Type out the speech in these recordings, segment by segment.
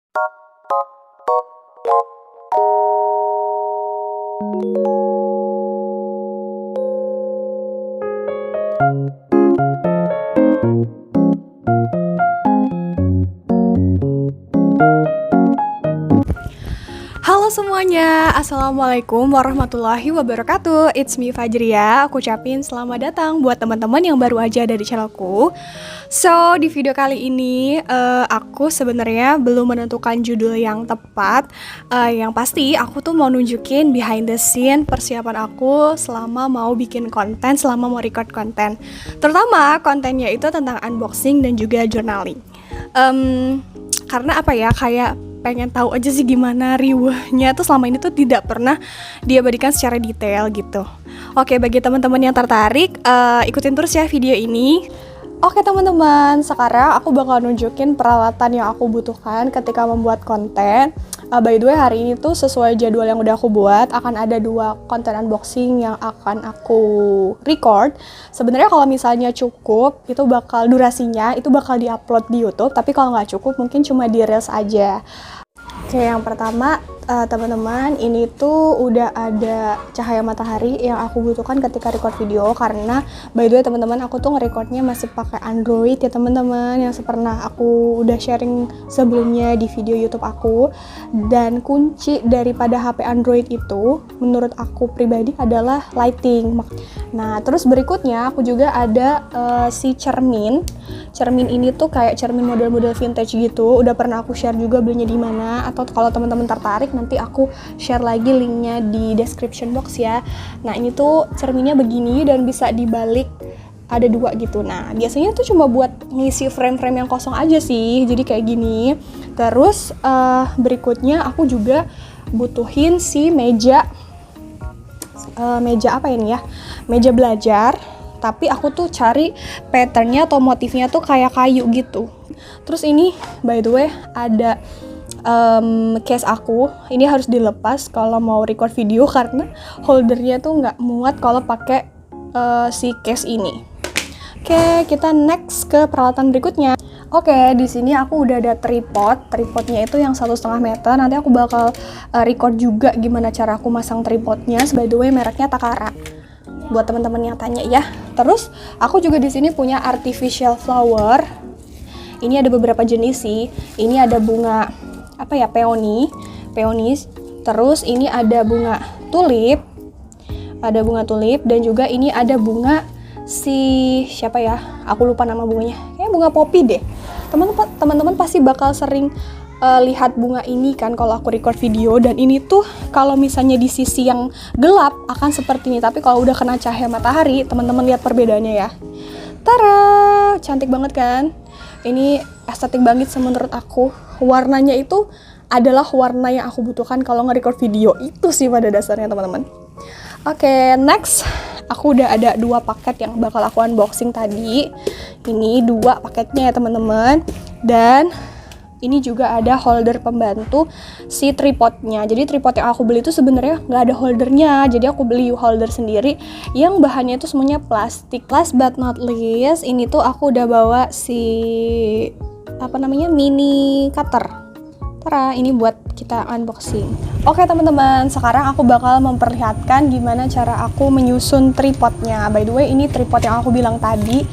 Halo semuanya, Assalamualaikum warahmatullahi wabarakatuh. It's me Fajria. Aku ucapin selamat datang buat teman-teman yang baru aja ada di channelku. So, di video kali ini aku sebenarnya belum menentukan judul yang tepat. Yang pasti aku tuh mau nunjukin behind the scene persiapan aku selama mau bikin konten, selama mau record konten. Terutama kontennya itu tentang unboxing dan juga journaling. Karena apa ya, kayak pengen tahu aja sih gimana riwahnya tuh selama ini tuh tidak pernah diabadikan secara detail gitu. Oke, bagi teman-teman yang tertarik, ikutin terus ya video ini. Oke teman-teman, sekarang aku bakal nunjukin peralatan yang aku butuhkan ketika membuat konten. By the way, hari ini tuh sesuai jadwal yang udah aku buat, akan ada 2 konten unboxing yang akan aku record. Sebenarnya kalau misalnya cukup, itu bakal durasinya, itu bakal diupload di YouTube. Tapi kalau nggak cukup, mungkin cuma di Reels aja. Oke, yang pertama teman-teman, ini tuh udah ada cahaya matahari yang aku butuhkan ketika record video. Karena by the way teman-teman, aku tuh nge-recordnya masih pakai Android ya teman-teman, yang pernah aku udah sharing sebelumnya di video YouTube aku. Dan kunci daripada HP Android itu menurut aku pribadi adalah lighting. Nah terus berikutnya aku juga ada si cermin. Cermin ini tuh kayak cermin model-model vintage gitu. Udah pernah aku share juga belinya di mana, atau kalau teman-teman tertarik nanti aku share lagi linknya di description box ya. Nah ini tuh cerminnya begini dan bisa dibalik, ada 2 gitu. Nah biasanya tuh cuma buat ngisi frame-frame yang kosong aja sih, jadi kayak gini. Terus berikutnya aku juga butuhin si meja apa ini ya, meja belajar. Tapi aku tuh cari patternnya atau motifnya tuh kayak kayu gitu. Terus ini by the way ada case aku. Ini harus dilepas kalau mau record video karena holdernya tuh nggak muat kalau pakai si case ini. Oke, kita next ke peralatan berikutnya. Oke, di sini aku udah ada tripod. Tripodnya itu yang 1,5 meter. Nanti aku bakal record juga gimana cara aku masang tripodnya. By the way, mereknya Takara. Buat teman-teman yang tanya ya. Terus aku juga di sini punya artificial flower. Ini ada beberapa jenis sih. Ini ada bunga apa ya, peonis. Terus ini ada bunga tulip. Ada bunga tulip dan juga ini ada bunga si siapa ya? Aku lupa nama bunganya. Kayak bunga poppy deh. Teman-teman pasti bakal sering lihat bunga ini kan kalau aku record video. Dan ini tuh kalau misalnya di sisi yang gelap akan seperti ini, tapi kalau udah kena cahaya matahari, teman-teman lihat perbedaannya ya. Tara, cantik banget kan? Ini estetik banget menurut aku. Warnanya itu adalah warna yang aku butuhkan kalau nge-record video. Itu sih pada dasarnya teman-teman. Oke, next aku udah ada 2 paket yang bakal aku unboxing tadi. Ini 2 paketnya ya teman-teman. Dan ini juga ada holder pembantu si tripodnya. Jadi tripod yang aku beli itu sebenarnya nggak ada holdernya. Jadi aku beli holder sendiri yang bahannya itu semuanya plastik. Last but not least, ini tuh aku udah bawa si apa namanya, mini cutter. Tara, ini buat kita unboxing. Oke teman-teman, sekarang aku bakal memperlihatkan gimana cara aku menyusun tripodnya. By the way, ini tripod yang aku bilang tadi.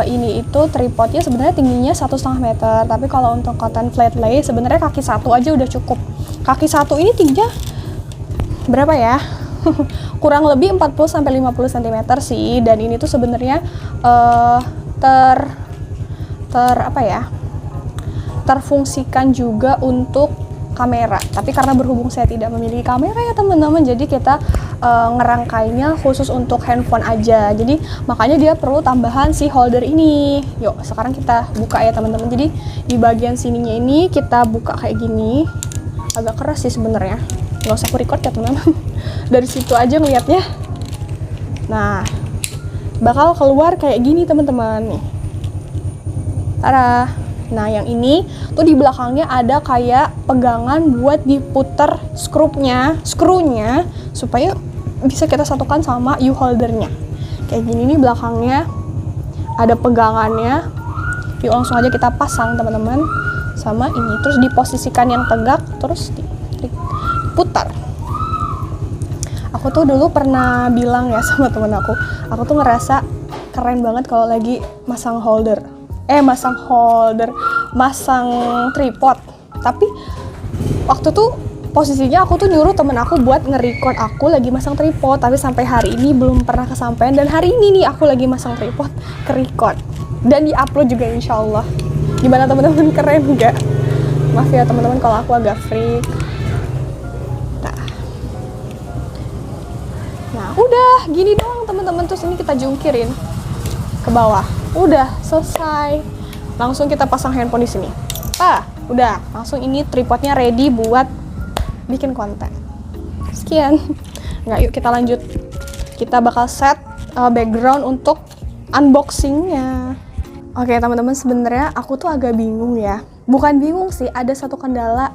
Ini itu tripodnya sebenarnya tingginya 1,5 meter. Tapi kalau untuk cotton flat lay sebenarnya kaki 1 aja udah cukup. Kaki 1 ini tingginya berapa ya? Kurang lebih 40-50 cm sih. Dan ini tuh sebenarnya terfungsikan juga untuk kamera. Tapi karena berhubung saya tidak memiliki kamera ya teman-teman, jadi kita ngerangkainya khusus untuk handphone aja. Jadi makanya dia perlu tambahan si holder ini. Yuk sekarang kita buka ya teman-teman. Jadi di bagian sininya ini kita buka kayak gini. Agak keras sih sebenarnya, nggak usah aku record ya teman-teman. Dari situ aja ngeliatnya. Nah bakal keluar kayak gini teman-teman. Tada. Nah yang ini tuh di belakangnya ada kayak pegangan buat diputer skrunya supaya bisa kita satukan sama U-holdernya. Kayak gini nih belakangnya ada pegangannya. Yuk langsung aja kita pasang teman-teman. sama ini, terus diposisikan yang tegak, terus diputar. Aku tuh dulu pernah bilang ya sama temen aku tuh ngerasa keren banget kalau lagi masang tripod. Tapi waktu tuh posisinya aku tuh nyuruh temen aku buat nge-record aku lagi masang tripod, tapi sampai hari ini belum pernah kesampaian. Dan hari ini nih aku lagi masang tripod, ke-record dan di-upload juga insyaallah. Gimana teman-teman, keren nggak? Maaf ya teman-teman kalau aku agak freak. Nah udah gini doang teman-teman, terus ini kita jungkirin ke bawah. Udah selesai. Langsung kita pasang handphone di sini. Udah langsung ini tripodnya ready buat bikin konten. Sekian. Nggak, yuk kita lanjut. Kita bakal set background untuk unboxingnya. Oke teman-teman, sebenarnya aku tuh agak bingung ya. Bukan bingung sih, ada satu kendala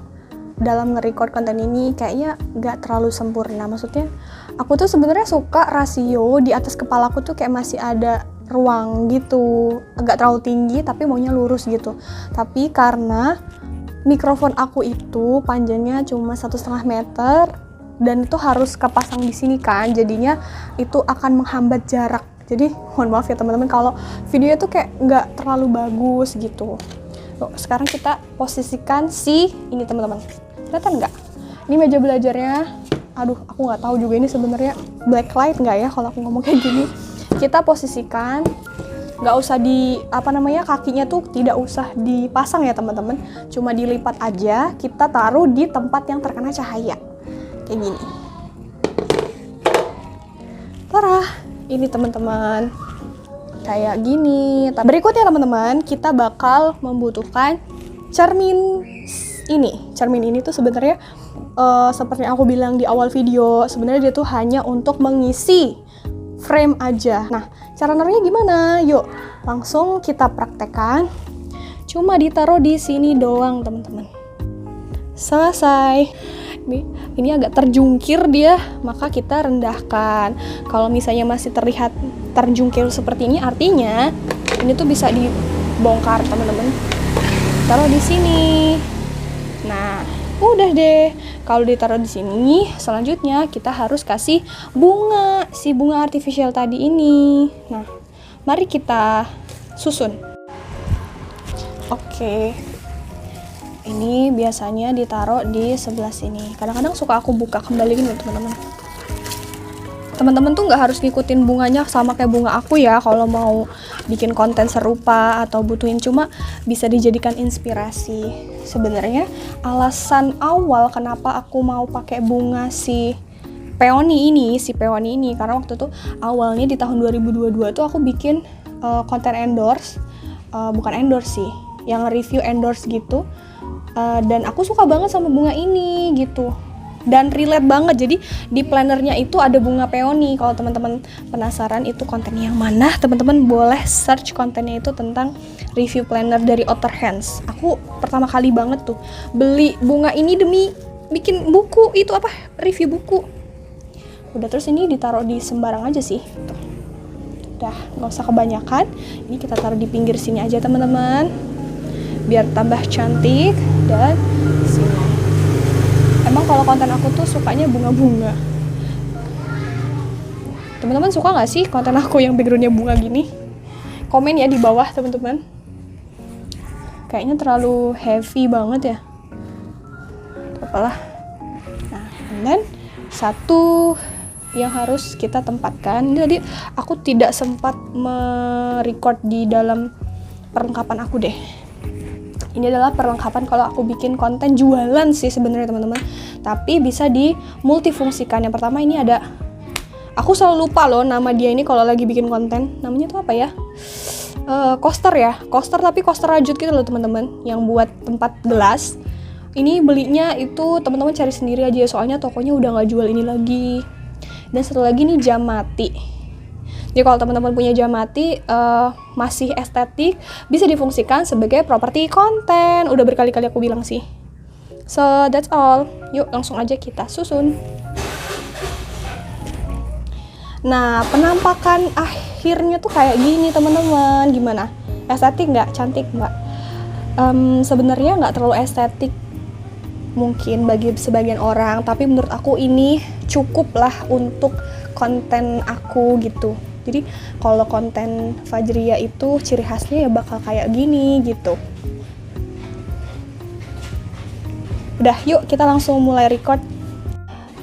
dalam nge-record konten ini, kayaknya nggak terlalu sempurna. Maksudnya aku tuh sebenarnya suka rasio di atas kepala aku tuh kayak masih ada ruang gitu, agak terlalu tinggi tapi maunya lurus gitu. Tapi karena mikrofon aku itu panjangnya cuma 1,5 meter dan itu harus kepasang di sini kan, jadinya itu akan menghambat jarak. Jadi mohon maaf ya teman-teman kalau videonya tuh kayak nggak terlalu bagus gitu. Sekarang kita posisikan ini teman-teman, kelihatan nggak? Ini meja belajarnya. Aduh, aku nggak tahu juga ini sebenarnya blacklight nggak ya kalau aku ngomong kayak gini. Kita posisikan, nggak usah kakinya tuh tidak usah dipasang ya teman-teman, cuma dilipat aja. Kita taruh di tempat yang terkena cahaya kayak gini. Tarah, ini teman-teman kayak gini. Berikutnya teman-teman, kita bakal membutuhkan cermin ini. Cermin ini tuh sebenarnya seperti yang aku bilang di awal video, sebenarnya dia tuh hanya untuk mengisi frame aja. Nah, cara naruhnya gimana? Yuk, langsung kita praktekkan. Cuma ditaruh di sini doang, teman-teman. Selesai. Ini agak terjungkir dia, maka kita rendahkan. Kalau misalnya masih terlihat terjungkir seperti ini, artinya ini tuh bisa dibongkar, teman-teman. Taruh di sini. Nah, udah deh. Kalau ditaruh di sini, selanjutnya kita harus kasih bunga, si bunga artificial tadi ini. Nah, mari kita susun. Oke. Ini biasanya ditaruh di sebelah sini. Kadang-kadang suka aku buka kembali gini, teman-teman. Teman-teman tuh nggak harus ngikutin bunganya sama kayak bunga aku ya kalau mau bikin konten serupa atau butuhin, cuma bisa dijadikan inspirasi. Sebenarnya alasan awal kenapa aku mau pakai bunga si peony ini karena waktu itu awalnya di tahun 2022 tuh aku bikin konten bukan endorse sih, yang review endorse gitu, dan aku suka banget sama bunga ini gitu. Dan relate banget, jadi di plannernya itu ada bunga peony. Kalau teman-teman penasaran itu konten yang mana, teman-teman boleh search kontennya itu tentang review planner dari Outer Hands. Aku pertama kali banget tuh beli bunga ini demi bikin buku, review buku. Udah, terus ini ditaruh di sembarang aja sih. Tuh. Udah, nggak usah kebanyakan. Ini kita taruh di pinggir sini aja teman-teman, biar tambah cantik. Dan sini. Emang kalau konten aku tuh sukanya bunga-bunga. Teman-teman suka nggak sih konten aku yang backgroundnya bunga gini? Komen ya di bawah teman-teman. Kayaknya terlalu heavy banget ya. Apalah. Nah, dan satu yang harus kita tempatkan. Jadi aku tidak sempat merecord di dalam perlengkapan aku deh. Ini adalah perlengkapan kalau aku bikin konten jualan sih sebenarnya teman-teman, tapi bisa dimultifungsikan. Yang pertama ini ada, aku selalu lupa loh nama dia ini kalau lagi bikin konten. Namanya tuh apa ya? Coaster ya, coaster tapi coaster rajut gitu loh teman-teman, yang buat tempat gelas. Ini belinya itu teman-teman cari sendiri aja, soalnya tokonya udah nggak jual ini lagi. Dan satu lagi nih jam mati. Jadi kalau teman-teman punya jam mati masih estetik, bisa difungsikan sebagai properti konten. Udah berkali-kali aku bilang sih. So that's all. Yuk langsung aja kita susun. Nah, penampakan akhirnya tuh kayak gini teman-teman. Gimana? Estetik nggak? Cantik nggak? Sebenarnya nggak terlalu estetik mungkin bagi sebagian orang, tapi menurut aku ini cukup lah untuk konten aku gitu. Jadi kalau konten Fajria itu ciri khasnya ya bakal kayak gini gitu. Udah, yuk kita langsung mulai record.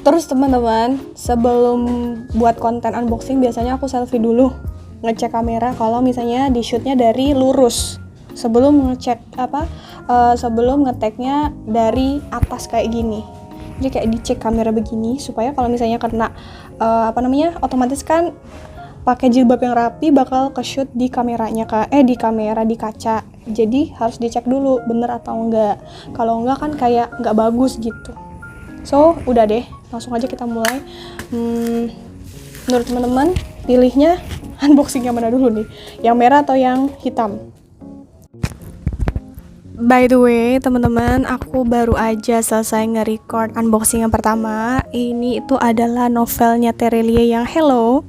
Terus teman-teman, sebelum buat konten unboxing biasanya aku selfie dulu, ngecek kamera kalau misalnya di shootnya dari lurus. Sebelum sebelum ngeteknya dari atas kayak gini. Jadi kayak dicek kamera begini supaya kalau misalnya kena otomatis kan pakai jilbab yang rapi bakal ke-shoot di kameranya di kaca. Jadi harus dicek dulu bener atau enggak. Kalau enggak kan kayak enggak bagus gitu. So, udah deh, langsung aja kita mulai. Menurut teman-teman, pilihnya unboxing yang mana dulu nih? Yang merah atau yang hitam? By the way, teman-teman, aku baru aja selesai nge-record unboxing yang pertama. Ini itu adalah novelnya Terelie yang Hello.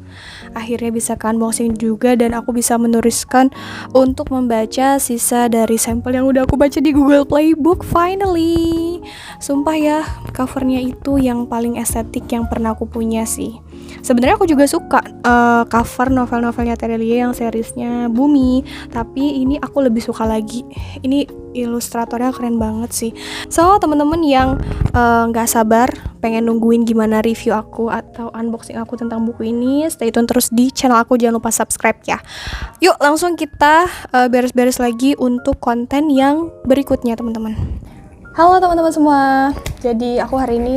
Akhirnya bisa ke unboxing juga dan aku bisa meneruskan untuk membaca sisa dari sampel yang udah aku baca di Google Playbook. Finally, sumpah ya, covernya itu yang paling estetik yang pernah aku punya sih. Sebenarnya aku juga suka cover novel-novelnya Terelie yang seriesnya Bumi, tapi ini aku lebih suka lagi. Ini ilustratornya keren banget sih. So, teman-teman yang nggak sabar pengen nungguin gimana review aku atau unboxing aku tentang buku ini, stay tune terus di channel aku, jangan lupa subscribe ya. Yuk langsung kita beres-beres lagi untuk konten yang berikutnya, teman-teman. Halo teman-teman semua. Jadi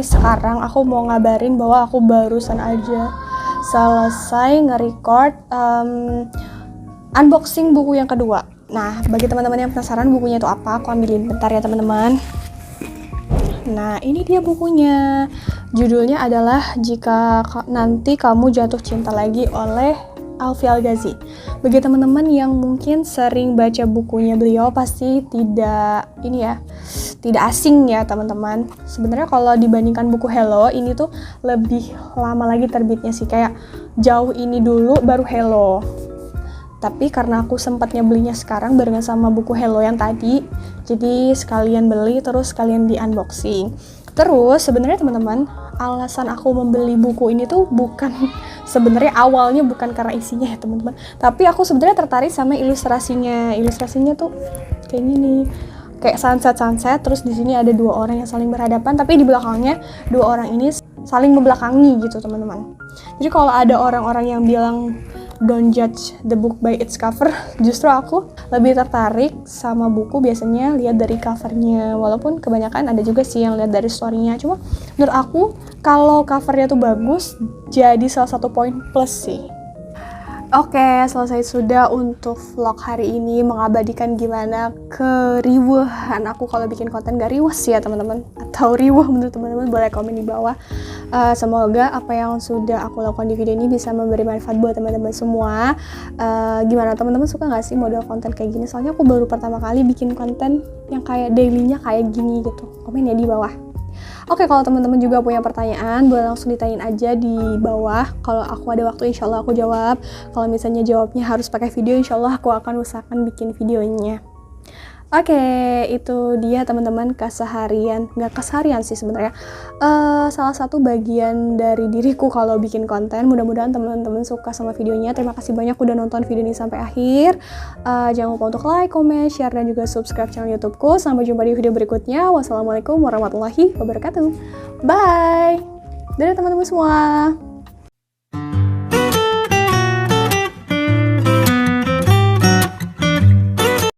sekarang aku mau ngabarin bahwa aku barusan aja selesai nge-record unboxing buku yang kedua. Nah, bagi teman-teman yang penasaran bukunya itu apa, aku ambilin bentar ya teman-teman. Nah, ini dia bukunya. Judulnya adalah Jika Nanti Kamu Jatuh Cinta Lagi oleh Alfi Al-Ghazi. Bagi teman-teman yang mungkin sering baca bukunya beliau pasti tidak asing ya teman-teman. Sebenarnya kalau dibandingkan buku Hello, ini tuh lebih lama lagi terbitnya sih, kayak jauh ini dulu baru Hello. Tapi karena aku sempatnya belinya sekarang barengan sama buku Hello yang tadi, jadi sekalian beli terus sekalian di unboxing. Terus sebenarnya teman-teman, alasan aku membeli buku ini tuh sebenarnya awalnya bukan karena isinya ya teman-teman, tapi aku sebenarnya tertarik sama ilustrasinya. Ilustrasinya tuh kayak gini, kayak sunset, terus di sini ada dua orang yang saling berhadapan, tapi di belakangnya dua orang ini saling membelakangi gitu teman-teman. Jadi kalau ada orang-orang yang bilang don't judge the book by its cover, justru aku lebih tertarik sama buku biasanya lihat dari covernya, walaupun kebanyakan ada juga sih yang lihat dari story-nya. Cuma menurut aku kalau covernya tuh bagus jadi salah satu poin plus sih. Oke, selesai sudah untuk vlog hari ini, mengabadikan gimana keriuhan aku kalau bikin konten. Gak riuh sih ya teman-teman, atau riuh menurut teman-teman, boleh komen di bawah. Semoga apa yang sudah aku lakukan di video ini bisa memberi manfaat buat teman-teman semua. Gimana teman-teman, suka gak sih model konten kayak gini? Soalnya aku baru pertama kali bikin konten yang kayak dailynya kayak gini gitu. Komen ya di bawah. Oke, kalau teman-teman juga punya pertanyaan, boleh langsung ditanyain aja di bawah. Kalau aku ada waktu, insya Allah aku jawab. Kalau misalnya jawabnya harus pakai video, insya Allah aku akan usahakan bikin videonya. Oke, itu dia teman-teman nggak keseharian sih sebenarnya. Salah satu bagian dari diriku kalau bikin konten. Mudah-mudahan teman-teman suka sama videonya. Terima kasih banyak udah nonton video ini sampai akhir. Jangan lupa untuk like, comment, share, dan juga subscribe channel YouTubeku. Sampai jumpa di video berikutnya. Wassalamualaikum warahmatullahi wabarakatuh. Bye. Dadah teman-teman semua.